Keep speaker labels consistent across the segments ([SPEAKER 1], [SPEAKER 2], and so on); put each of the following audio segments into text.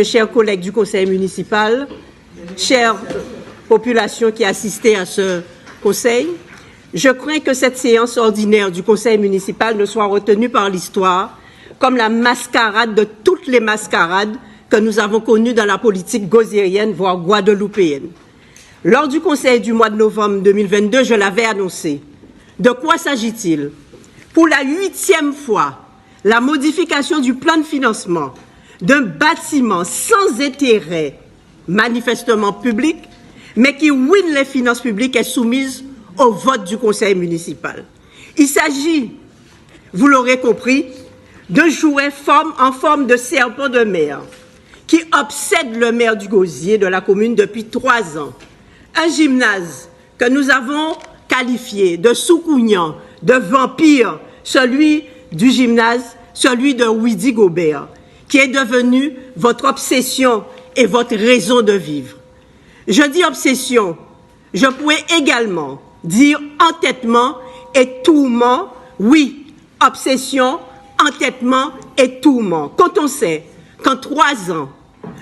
[SPEAKER 1] Chers collègues du conseil municipal, chère population qui assistait à ce conseil, je crains que cette séance ordinaire du conseil municipal ne soit retenue par l'histoire comme la mascarade de toutes les mascarades que nous avons connues dans la politique gozérienne, voire guadeloupéenne. Lors du conseil du mois de novembre 2022, je l'avais annoncé. De quoi s'agit-il? Pour la 8e fois, la modification du plan de financement d'un bâtiment sans intérêt manifestement public, mais qui ruine les finances publiques, est soumise au vote du conseil municipal. Il s'agit, vous l'aurez compris, d'un jouet en forme de serpent de mer qui obsède le maire du Gosier de la commune depuis 3 ans. Un gymnase que nous avons qualifié de soucougnant, de vampire, celui du gymnase, celui de Widi Gobert, qui est devenu votre obsession et votre raison de vivre. Je dis obsession, je pourrais également dire entêtement et tourment. Oui, obsession, entêtement et tourment. Quand on sait qu'en 3 ans,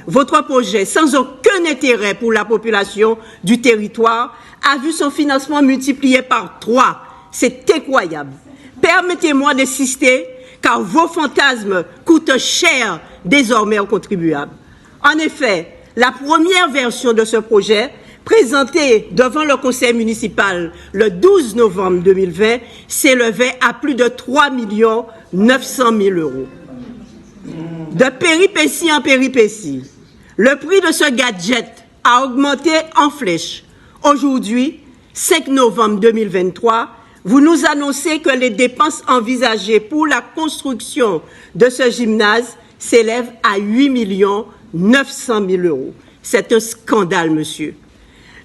[SPEAKER 1] votre projet, sans aucun intérêt pour la population du territoire, a vu son financement multiplié par 3. C'est incroyable. Permettez-moi d'insister, car vos fantasmes coûtent cher désormais aux contribuables. En effet, la première version de ce projet, présentée devant le conseil municipal le 12 novembre 2020, s'élevait à plus de 3 900 000 €. De péripétie en péripétie, le prix de ce gadget a augmenté en flèche. Aujourd'hui, 5 novembre 2023, vous nous annoncez que les dépenses envisagées pour la construction de ce gymnase s'élèvent à 8 900 000 €. C'est un scandale, monsieur.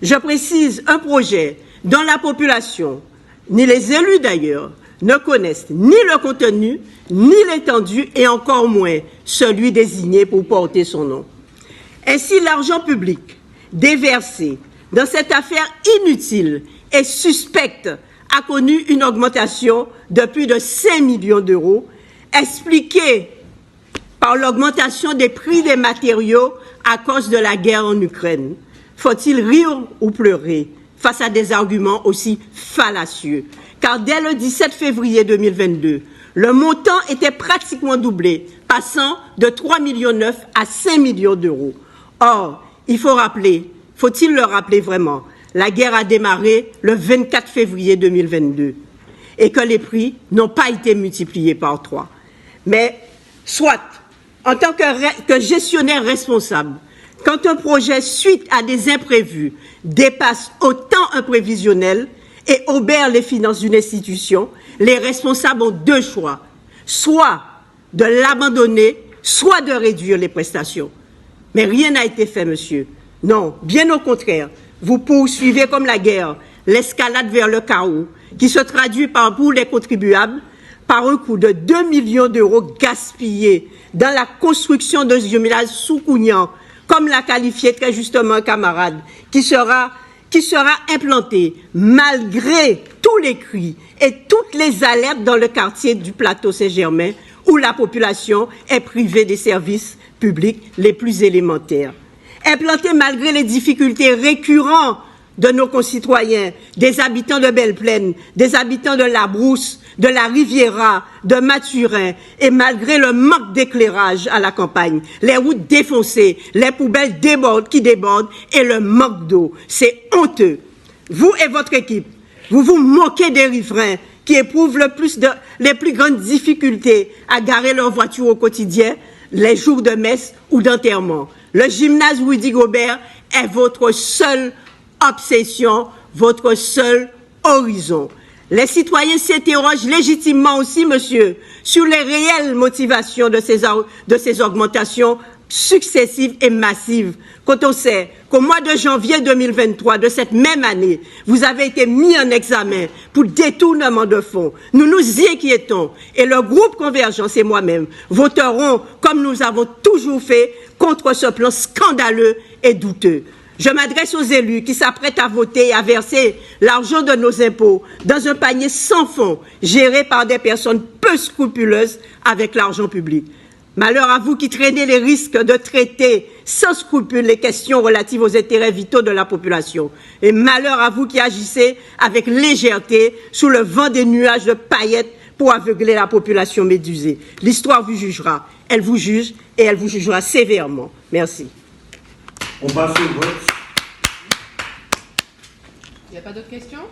[SPEAKER 1] Je précise, un projet dont la population, ni les élus d'ailleurs, ne connaissent ni le contenu, ni l'étendue, et encore moins celui désigné pour porter son nom. Ainsi, l'argent public déversé dans cette affaire inutile et suspecte a connu une augmentation de plus de 5 millions d'euros, expliquée par l'augmentation des prix des matériaux à cause de la guerre en Ukraine. Faut-il rire ou pleurer face à des arguments aussi fallacieux? Car dès le 17 février 2022, le montant était pratiquement doublé, passant de 3,9 millions à 5 millions d'euros. Or, faut-il le rappeler vraiment, la guerre a démarré le 24 février 2022 et que les prix n'ont pas été multipliés par 3. Mais soit, en tant que gestionnaire responsable, quand un projet, suite à des imprévus, dépasse autant un prévisionnel et obère les finances d'une institution, les responsables ont 2 choix, soit de l'abandonner, soit de réduire les prestations. Mais rien n'a été fait, monsieur. Non, bien au contraire. Vous poursuivez comme la guerre l'escalade vers le chaos, qui se traduit pour les contribuables par un coût de 2 millions d'euros gaspillés dans la construction d'un gymnase soucougnant, comme l'a qualifié très justement un camarade, qui sera implanté malgré tous les cris et toutes les alertes dans le quartier du plateau Saint-Germain, où la population est privée des services publics les plus élémentaires. Implanté malgré les difficultés récurrentes de nos concitoyens, des habitants de Belle-Plaine, des habitants de La Brousse, de la Riviera, de Mathurin, et malgré le manque d'éclairage à la campagne, les routes défoncées, les poubelles qui débordent et le manque d'eau. C'est honteux. Vous et votre équipe, vous vous moquez des riverains qui éprouvent les plus grandes difficultés à garer leur voiture au quotidien, les jours de messe ou d'enterrement. Le gymnase Widi Gobert est votre seule obsession, votre seul horizon. Les citoyens s'interrogent légitimement aussi, monsieur, sur les réelles motivations de ces augmentations successives et massives. Quand on sait qu'au mois de janvier 2023 de cette même année, vous avez été mis en examen pour détournement de fonds, nous nous y inquiétons et le groupe Convergence et moi-même voterons, comme nous avons toujours fait, contre ce plan scandaleux et douteux. Je m'adresse aux élus qui s'apprêtent à voter et à verser l'argent de nos impôts dans un panier sans fond, géré par des personnes peu scrupuleuses avec l'argent public. Malheur à vous qui traînez les risques de traiter sans scrupule les questions relatives aux intérêts vitaux de la population. Et malheur à vous qui agissez avec légèreté sous le vent des nuages de paillettes pour aveugler la population médusée. L'histoire vous jugera. Elle vous juge et elle vous jugera sévèrement. Merci.
[SPEAKER 2] On passe au vote.
[SPEAKER 3] Il n'y a pas d'autres questions?